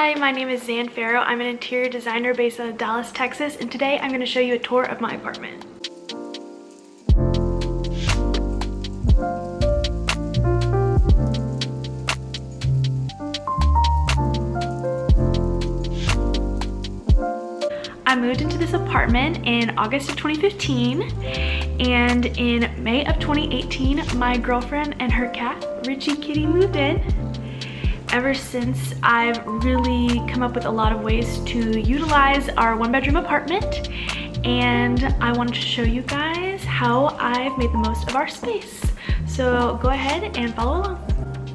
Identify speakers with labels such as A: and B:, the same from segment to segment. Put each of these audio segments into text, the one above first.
A: Hi, my name is Zan Farrow. I'm an interior designer based out of Dallas, Texas, and today I'm going to show you a tour of my apartment. I moved into this apartment in August of 2015, and in May of 2018, my girlfriend and her cat, Richie Kitty, moved in. Ever since, I've really come up with a lot of ways to utilize our one-bedroom apartment, and I wanted to show you guys how I've made the most of our space. So go ahead and follow along.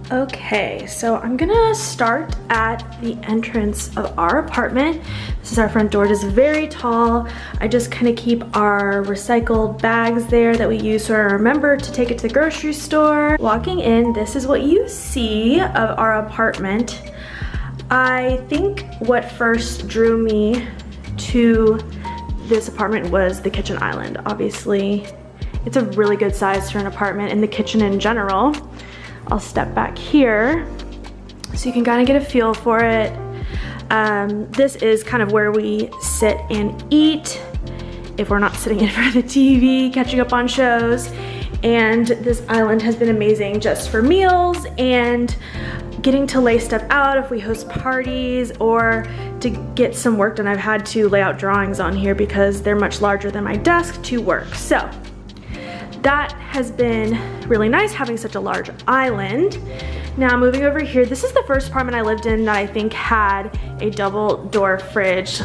A: Okay, so I'm gonna start at the entrance of our apartment. This is our front door. It is very tall. I just kind of keep our recycled bags there that we use so I remember to take it to the grocery store. Walking in, this is what you see of our apartment. I think what first drew me to this apartment was the kitchen island. Obviously, it's a really good size for an apartment, and the kitchen in general. I'll step back here so you can kind of get a feel for it. This is kind of where we sit and eat if we're not sitting in front of the TV, catching up on shows. And this island has been amazing just for meals and getting to lay stuff out if we host parties or to get some work done. I've had to lay out drawings on here because they're much larger than my desk to work. So that has been really nice, having such a large island. Now moving over here, this is the first apartment I lived in that I think had a double door fridge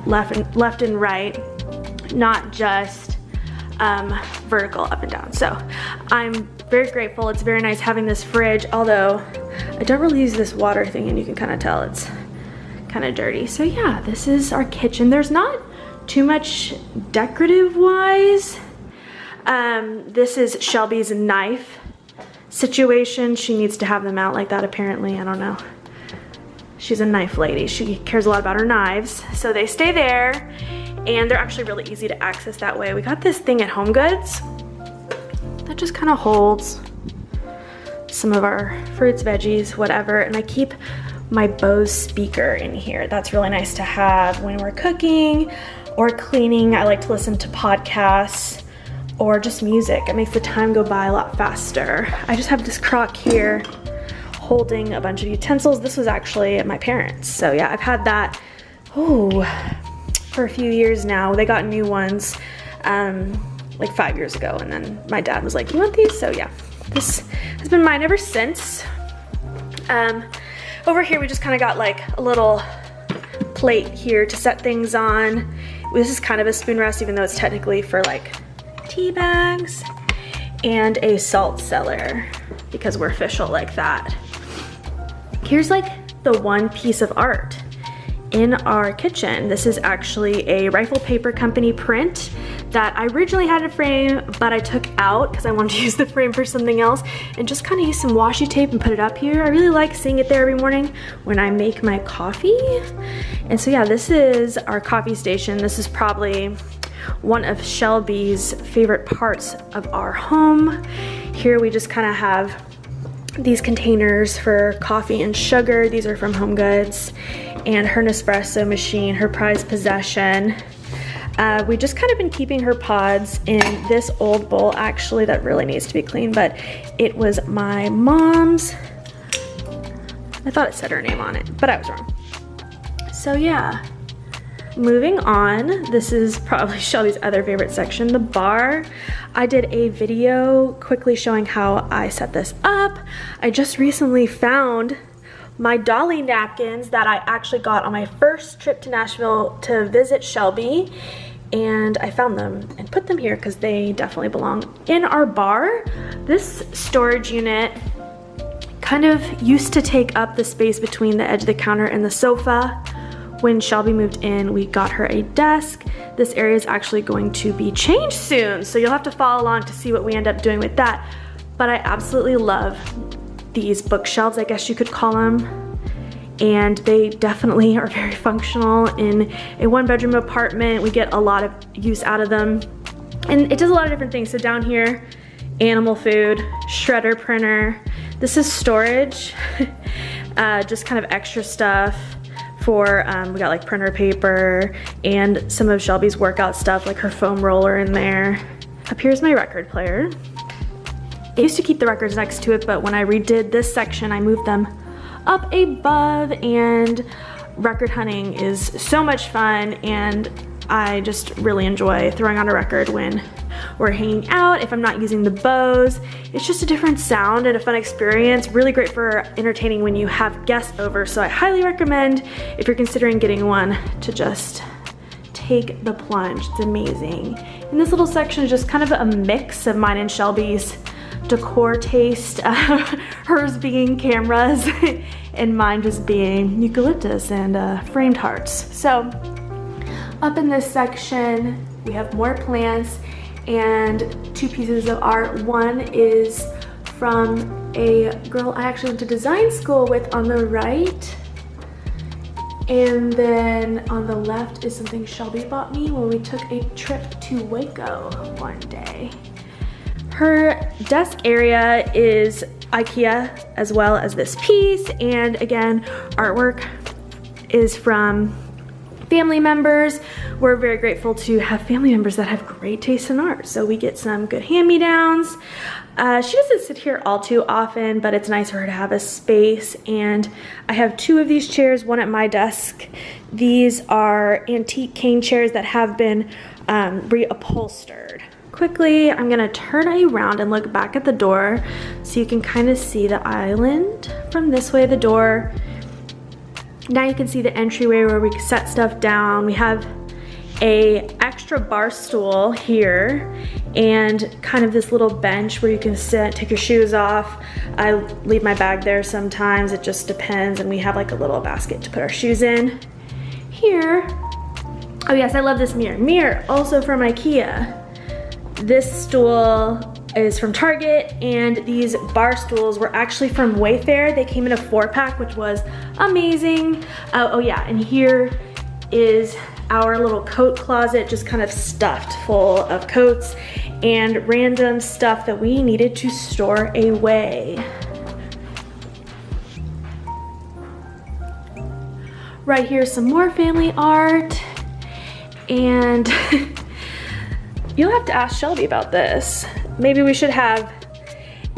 A: left and right, not just vertical up and down. So I'm very grateful. It's very nice having this fridge, although I don't really use this water thing, and you can kind of tell it's kind of dirty. So yeah, this is our kitchen. There's not too much decorative wise. This is Shelby's knife situation. She needs to have them out like that apparently, I don't know. She's a knife lady. She cares a lot about her knives. So they stay there, and they're actually really easy to access that way. We got this thing at HomeGoods that just kind of holds some of our fruits, veggies, whatever, and I keep my Bose speaker in here. That's really nice to have when we're cooking or cleaning. I like to listen to podcasts or just music. It makes the time go by a lot faster. I just have this crock here holding a bunch of utensils. This was actually at my parents'. So yeah, I've had that, for a few years now. They got new ones like 5 years ago, and then my dad was like, you want these? So yeah, this has been mine ever since. Over here, we just kind of got like a little plate here to set things on. This is kind of a spoon rest, even though it's technically for like tea bags, and a salt cellar because we're official like that. Here's like the one piece of art in our kitchen. This is actually a Rifle Paper Company print that I originally had a frame, but I took out because I wanted to use the frame for something else, and just kind of use some washi tape and put it up here. I really like seeing it there every morning when I make my coffee. And so yeah, this is our coffee station. This is probably one of Shelby's favorite parts of our home. Here we just kind of have these containers for coffee and sugar. These are from HomeGoods. And her Nespresso machine, her prized possession. We just kind of been keeping her pods in this old bowl, actually, that really needs to be cleaned, but it was my mom's. I thought it said her name on it, but I was wrong. So yeah. Moving on, this is probably Shelby's other favorite section, the bar. I did a video quickly showing how I set this up. I just recently found my Dolly napkins that I actually got on my first trip to Nashville to visit Shelby, and I found them and put them here because they definitely belong in our bar. This storage unit kind of used to take up the space between the edge of the counter and the sofa. When Shelby moved in, we got her a desk. This area is actually going to be changed soon, so you'll have to follow along to see what we end up doing with that. But I absolutely love these bookshelves, I guess you could call them. And they definitely are very functional in a one-bedroom apartment. We get a lot of use out of them. And it does a lot of different things. So down here, animal food, shredder printer. This is storage. just kind of extra stuff for, we got like printer paper and some of Shelby's workout stuff, like her foam roller in there. Up here's my record player. I used to keep the records next to it, but when I redid this section, I moved them up above, and record hunting is so much fun, and I just really enjoy throwing on a record when we're hanging out. If I'm not using the Bose, it's just a different sound and a fun experience. Really great for entertaining when you have guests over, so I highly recommend, if you're considering getting one, to just take the plunge. It's amazing. And this little section is just kind of a mix of mine and Shelby's decor taste, hers being cameras and mine just being eucalyptus and framed hearts. So up in this section we have more plants and 2 pieces of art. One is from a girl I actually went to design school with on the right, and then on the left is something Shelby bought me when we took a trip to Waco one day. Her desk area is IKEA, as well as this piece, and again, artwork is from family members. We're very grateful to have family members that have great taste in art, so we get some good hand-me-downs. She doesn't sit here all too often, but it's nice for her to have a space, and I have 2 of these chairs, one at my desk. These are antique cane chairs that have been reupholstered. Quickly, I'm gonna turn around and look back at the door so you can kind of see the island from this way of the door. Now you can see the entryway where we can set stuff down. We have a extra bar stool here and kind of this little bench where you can sit, take your shoes off. I leave my bag there sometimes, it just depends, and we have like a little basket to put our shoes in. Here, oh yes, I love this mirror. Mirror, also from IKEA. This stool is from Target, and these bar stools were actually from Wayfair. They came in a 4-pack, which was amazing. Oh yeah, and here is our little coat closet, just kind of stuffed full of coats and random stuff that we needed to store away. Right here, some more family art, and you'll have to ask Shelby about this. Maybe we should have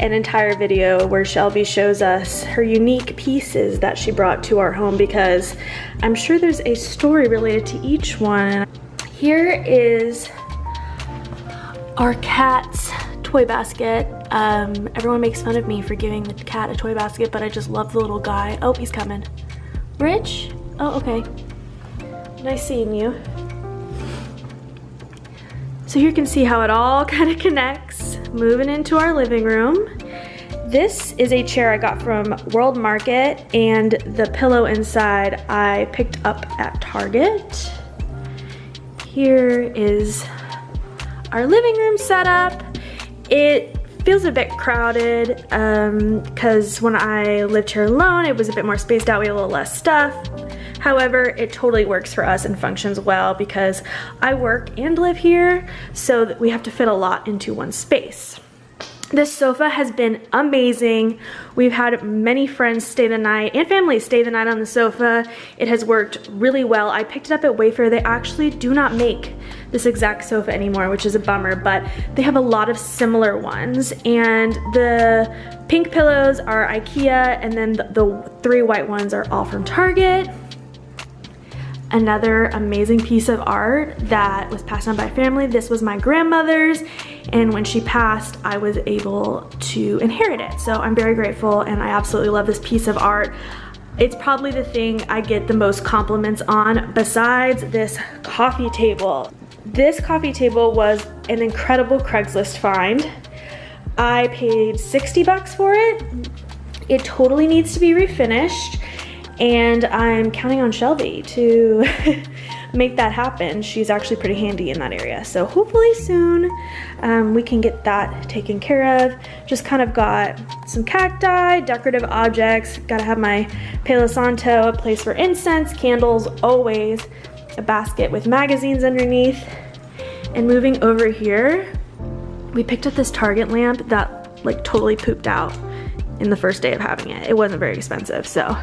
A: an entire video where Shelby shows us her unique pieces that she brought to our home, because I'm sure there's a story related to each one. Here is our cat's toy basket. Everyone makes fun of me for giving the cat a toy basket, but I just love the little guy. Oh, he's coming. Rich? Oh, okay. Nice seeing you. So here you can see how it all kind of connects. Moving into our living room. This is a chair I got from World Market, and the pillow inside I picked up at Target. Here is our living room setup. It feels a bit crowded because when I lived here alone, it was a bit more spaced out. We had a little less stuff. However, it totally works for us and functions well because I work and live here, so that we have to fit a lot into one space. This sofa has been amazing. We've had many friends stay the night and families stay the night on the sofa. It has worked really well. I picked it up at Wayfair. They actually do not make this exact sofa anymore, which is a bummer, but they have a lot of similar ones. And the pink pillows are IKEA, and then the 3 white ones are all from Target. Another amazing piece of art that was passed on by family. This was my grandmother's, and when she passed, I was able to inherit it. So I'm very grateful, and I absolutely love this piece of art. It's probably the thing I get the most compliments on besides this coffee table. This coffee table was an incredible Craigslist find. I paid 60 bucks for it. It totally needs to be refinished, and I'm counting on Shelby to make that happen. She's actually pretty handy in that area. So hopefully soon we can get that taken care of. Just kind of got some cacti, decorative objects. Gotta have my Palo Santo, a place for incense, candles, always. A basket with magazines underneath. And moving over here, we picked up this Target lamp that like totally pooped out. in the first day of having it. It wasn't very expensive, so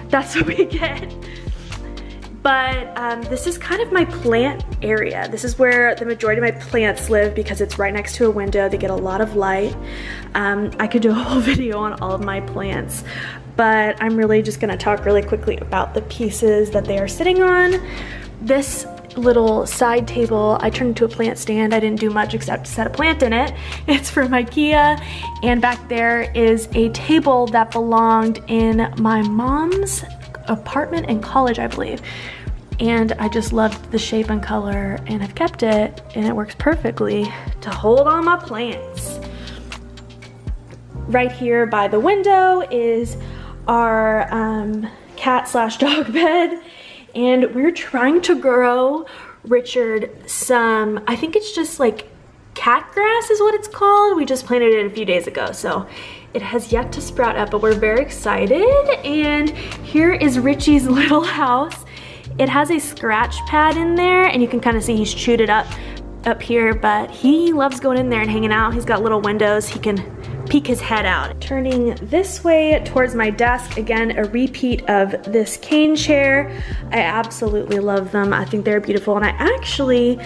A: that's what we get. But this is kind of my plant area. This is where the majority of my plants live because it's right next to a window. They get a lot of light. I could do a whole video on all of my plants, but I'm really just gonna talk really quickly about the pieces that they are sitting on. This little side table I turned into a plant stand. I didn't do much except set a plant in it. It's from IKEA. And back there is a table that belonged in my mom's apartment in college, I believe. And I just loved the shape and color, and I've kept it, and it works perfectly to hold on my plants. Right here by the window is our cat/dog bed, and we're trying to grow Richard some, I think it's just like cat grass is what it's called. We just planted it a few days ago, so it has yet to sprout up, but we're very excited. And here is Richie's little house. It has a scratch pad in there, and you can kind of see he's chewed it up here, but he loves going in there and hanging out. He's got little windows. He can peek his head out. Turning this way towards my desk, again, a repeat of this cane chair. I absolutely love them. I think they're beautiful, and I actually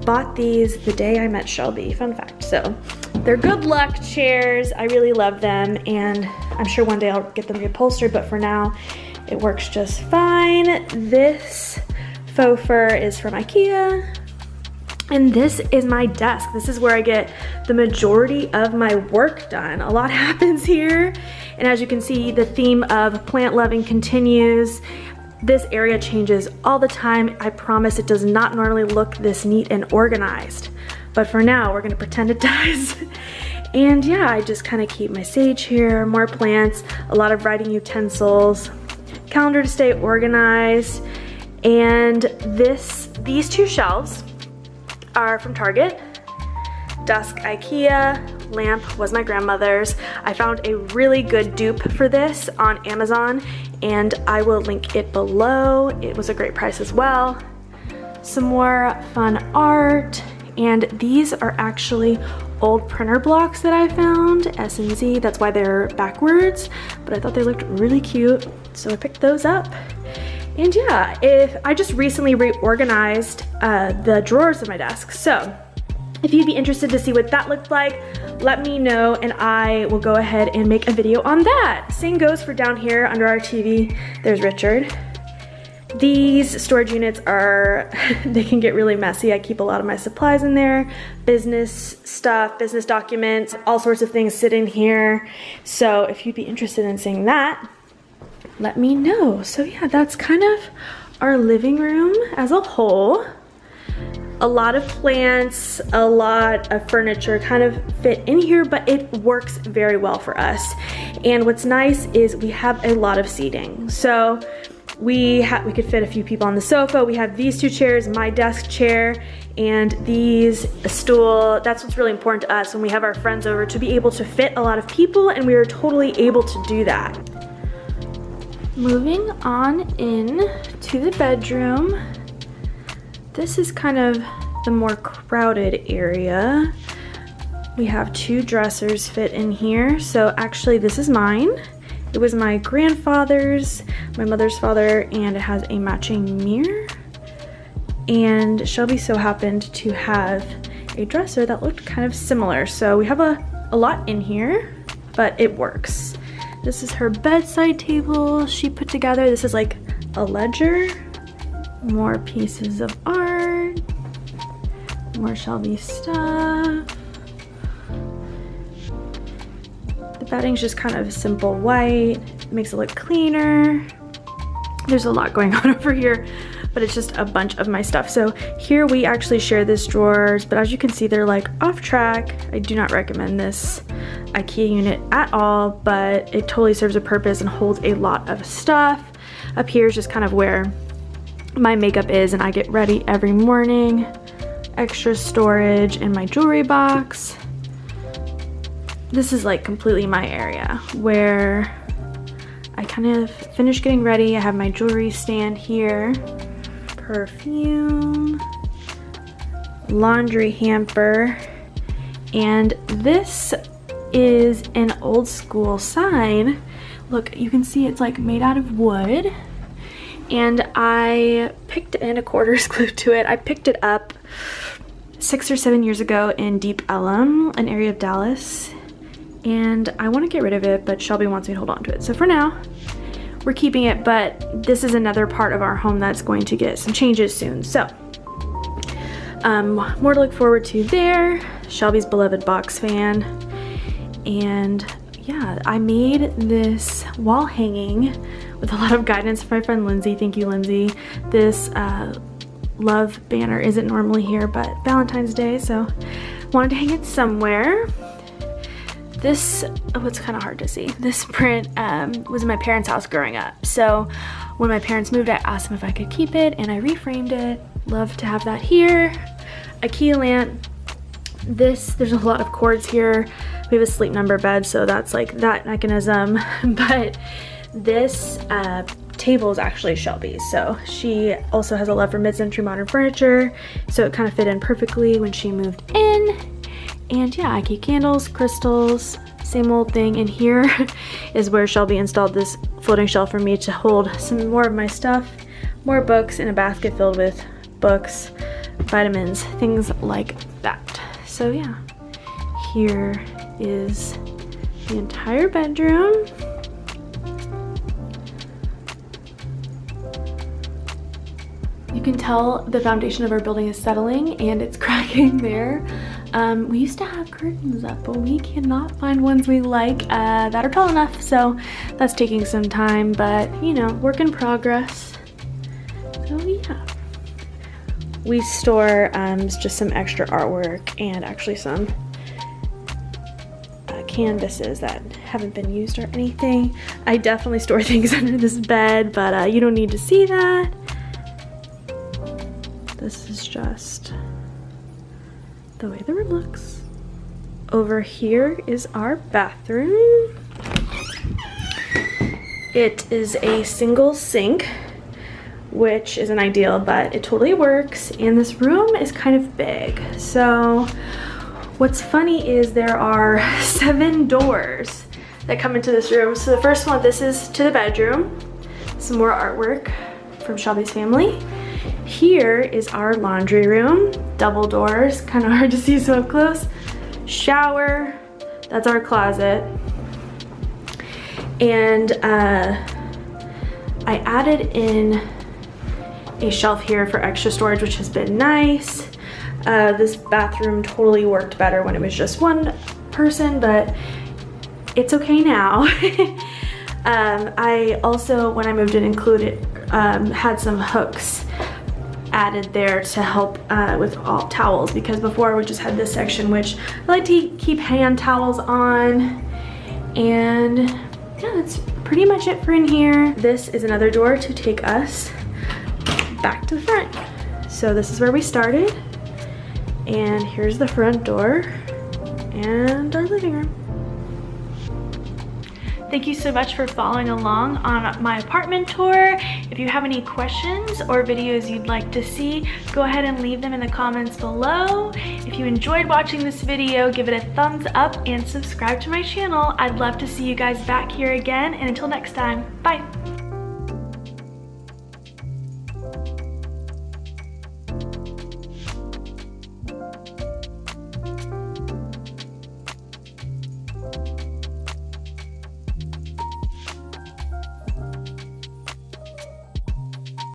A: bought these the day I met Shelby, fun fact. So they're good luck chairs. I really love them, and I'm sure one day I'll get them reupholstered, but for now, it works just fine. This faux fur is from IKEA. And this is my desk. This is where I get the majority of my work done. A lot happens here. And as you can see, the theme of plant loving continues. This area changes all the time. I promise it does not normally look this neat and organized. But for now, we're gonna pretend it does. And yeah, I just kind of keep my sage here, more plants, a lot of writing utensils, calendar to stay organized. And these two shelves are from Target. Desk IKEA, lamp was my grandmother's. I found a really good dupe for this on Amazon, and I will link it below. It was a great price as well. Some more fun art, and these are actually old printer blocks that I found, S&Z, that's why they're backwards, but I thought they looked really cute, so I picked those up. And yeah, I just recently reorganized the drawers of my desk, so if you'd be interested to see what that looked like, let me know and I will go ahead and make a video on that. Same goes for down here under our TV. There's Richard. These storage units they can get really messy. I keep a lot of my supplies in there, business stuff, business documents, all sorts of things sit in here. So if you'd be interested in seeing that, let me know. So yeah, that's kind of our living room as a whole. A lot of plants, a lot of furniture kind of fit in here, but it works very well for us. And what's nice is we have a lot of seating. So we could fit a few people on the sofa. We have these two chairs, my desk chair, and a stool. That's what's really important to us when we have our friends over, to be able to fit a lot of people, and we are totally able to do that. Moving on in to the bedroom. This is kind of the more crowded area. We have two dressers fit in here. So actually this is mine. It was my grandfather's, my mother's father, and it has a matching mirror. And Shelby so happened to have a dresser that looked kind of similar. So we have a lot in here, but it works. This is her bedside table she put together. This is like a ledger. More pieces of art. More Shelby stuff. The bedding's just kind of simple white. It makes it look cleaner. There's a lot going on over here, but it's just a bunch of my stuff. So here we actually share this drawers, but as you can see, they're like off track. I do not recommend this IKEA unit at all, but it totally serves a purpose and holds a lot of stuff. Up here is just kind of where my makeup is, and I get ready every morning. Extra storage in my jewelry box. This is like completely my area where I kind of finish getting ready. I have my jewelry stand here, perfume, laundry hamper, and this is an old school sign. Look, you can see it's like made out of wood. And I picked it, and a quarter is glued to it. I picked it up 6 or 7 years ago in Deep Ellum, an area of Dallas. And I want to get rid of it, but Shelby wants me to hold on to it. So for now, we're keeping it, but this is another part of our home that's going to get some changes soon. So more to look forward to there. Shelby's beloved box fan. And yeah, I made this wall hanging with a lot of guidance from my friend Lindsay. Thank you, Lindsay. This love banner isn't normally here, but Valentine's Day, so wanted to hang it somewhere. This, oh, it's kind of hard to see. This print was in my parents' house growing up. So when my parents moved, I asked them if I could keep it, and I reframed it. Love to have that here. A key lamp. There's a lot of cords here. We have a sleep number bed, so that's like that mechanism. But this table is actually Shelby's. So she also has a love for mid-century modern furniture. So it kind of fit in perfectly when she moved in. And yeah, I keep candles, crystals, same old thing. And here is where Shelby installed this floating shelf for me to hold some more of my stuff, more books in a basket filled with books, vitamins, things like that. So yeah, here is the entire bedroom. You can tell the foundation of our building is settling and it's cracking there. We used to have curtains up, but we cannot find ones we like that are tall enough, so that's taking some time, but you know, work in progress. So yeah. We store just some extra artwork and actually some canvases that haven't been used or anything. I definitely store things under this bed, but you don't need to see that. This is just the way the room looks. Over here is our bathroom. It is a single sink, which isn't ideal, but it totally works. And this room is kind of big. So what's funny is there are 7 doors that come into this room. So the first one, this is to the bedroom. Some more artwork from Shelby's family. Here is our laundry room, double doors, kind of hard to see so up close. Shower, that's our closet. And I added in a shelf here for extra storage, which has been nice. This bathroom totally worked better when it was just one person, but it's okay now. I also, when I moved in, had some hooks added there to help with all towels, because before we just had this section, which I like to keep hand towels on. And yeah, that's pretty much it for in here. This is another door to take us back to the front. So this is where we started, and here's the front door and our living room. Thank you so much for following along on my apartment tour. If you have any questions or videos you'd like to see, go ahead and leave them in the comments below. If you enjoyed watching this video, give it a thumbs up and subscribe to my channel. I'd love to see you guys back here again, and until next time, bye.